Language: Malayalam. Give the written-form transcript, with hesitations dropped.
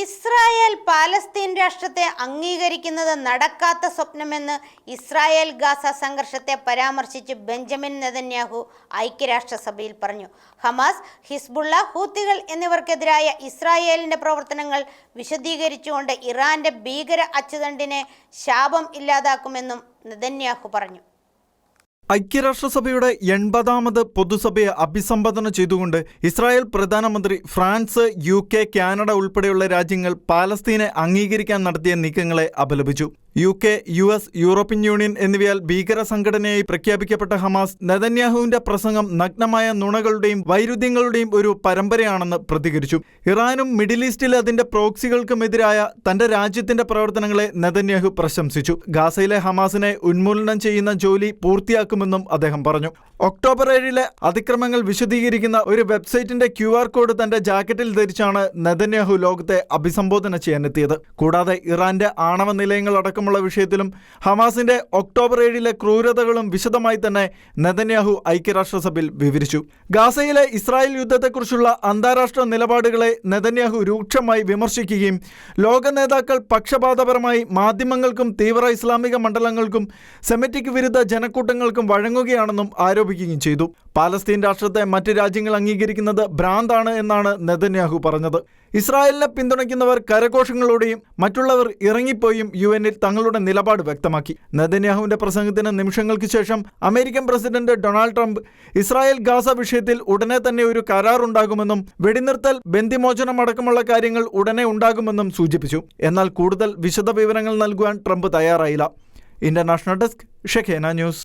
ഇസ്രായേൽ പാലസ്തീൻ രാഷ്ട്രത്തെ അംഗീകരിക്കുന്നത് നടക്കാത്ത സ്വപ്നമെന്ന് ഇസ്രായേൽ ഗാസ സംഘർഷത്തെ പരാമർശിച്ച് ബെഞ്ചമിൻ നെതന്യാഹു ഐക്യരാഷ്ട്രസഭയിൽ പറഞ്ഞു. ഹമാസ്, ഹിസ്ബുള്ള, ഹൂത്തികൾ എന്നിവർക്കെതിരായ ഇസ്രായേലിന്റെ പ്രവർത്തനങ്ങൾ വിശദീകരിച്ചുകൊണ്ട് ഇറാന്റെ ഭീകര അച്ചുതണ്ടിനെ ശാപം ഇല്ലാതാക്കുമെന്നും നെതന്യാഹു പറഞ്ഞു. ഐക്യരാഷ്ട്രസഭയുടെ 80ാമത് പൊതുസഭയെ അഭിസംബോധന ചെയ്തുകൊണ്ട് ഇസ്രായേൽ പ്രധാനമന്ത്രി ഫ്രാൻസ്, UK, കാനഡ ഉൾപ്പെടെയുള്ള രാജ്യങ്ങൾ പാലസ്തീനെ അംഗീകരിക്കാൻ നടത്തിയ നീക്കങ്ങളെ അപലപിച്ചു. UK, US, യൂറോപ്യൻ യൂണിയൻ എന്നിവയാൽ ഭീകര സംഘടനയായി പ്രഖ്യാപിക്കപ്പെട്ട ഹമാസ് നെതന്യാഹുവിന്റെ പ്രസംഗം നഗ്നമായ നുണകളുടെയും വൈരുദ്ധ്യങ്ങളുടെയും ഒരു പരമ്പരയാണെന്ന് പ്രതികരിച്ചു. ഇറാനും മിഡിൽ ഈസ്റ്റിലെ അതിന്റെ പ്രോക്സികൾക്കുമെതിരായ തന്റെ രാജ്യത്തിന്റെ പ്രവർത്തനങ്ങളെ നെതന്യാഹു പ്രശംസിച്ചു. ഗാസയിലെ ഹമാസിനെ ഉന്മൂലനം ചെയ്യുന്ന ജോലി പൂർത്തിയാക്കുമെന്നും അദ്ദേഹം പറഞ്ഞു. ഒക്ടോബർ 7 അതിക്രമങ്ങൾ വിശദീകരിക്കുന്ന ഒരു വെബ്സൈറ്റിന്റെ QR കോഡ് തന്റെ ജാക്കറ്റിൽ ധരിച്ചാണ് നെതന്യാഹു ലോകത്തെ അഭിസംബോധന ചെയ്യാനെത്തിയത്. കൂടാതെ ഇറാന്റെ ആണവ നിലയങ്ങൾ അടക്കമുള്ള വിഷയത്തിലും ഹമാസിന്റെ ഒക്ടോബർ 7 ക്രൂരതകളും വിശദമായി തന്നെ നെതന്യാഹു ഐക്യരാഷ്ട്രസഭയിൽ വിവരിച്ചു. ഗാസയിലെ ഇസ്രായേൽ യുദ്ധത്തെക്കുറിച്ചുള്ള അന്താരാഷ്ട്ര നിലപാടുകളെ നെതന്യാഹു രൂക്ഷമായി വിമർശിക്കുകയും ലോക നേതാക്കൾ പക്ഷപാതപരമായി മാധ്യമങ്ങൾക്കും തീവ്ര ഇസ്ലാമിക മണ്ഡലങ്ങൾക്കും സെമിറ്റിക് വിരുദ്ധ ജനക്കൂട്ടങ്ങൾക്കും വഴങ്ങുകയാണെന്നും ആരോപിക്കുകയും ചെയ്തു. പാലസ്തീൻ രാഷ്ട്രത്തെ മറ്റ് രാജ്യങ്ങൾ അംഗീകരിക്കുന്നത് ഭ്രാന്താണ് എന്നാണ് നെതന്യാഹു പറഞ്ഞത്. ഇസ്രായേലിനെ പിന്തുണയ്ക്കുന്നവർ കരഘോഷങ്ങളോടെയും മറ്റുള്ളവർ ഇറങ്ങിപ്പോയും UN-ൽ തങ്ങളുടെ നിലപാട് വ്യക്തമാക്കി. നെതന്യാഹുവിന്റെ പ്രസംഗത്തിന് നിമിഷങ്ങൾക്ക് ശേഷം American president Donald Trump Israel Gaza വിഷയത്തിൽ ഉടനെ തന്നെ ഒരു കരാർ ഉണ്ടാകുമെന്നും വെടിനിർത്തൽ, ബന്ദിമോചനം അടക്കമുള്ള കാര്യങ്ങൾ ഉടനെ ഉണ്ടാകുമെന്നും സൂചിപ്പിച്ചു. എന്നാൽ കൂടുതൽ വിശദ വിവരങ്ങൾ നൽകുവാൻ ട്രംപ് തയ്യാറായില്ല. International desk, ഷെഖേന news.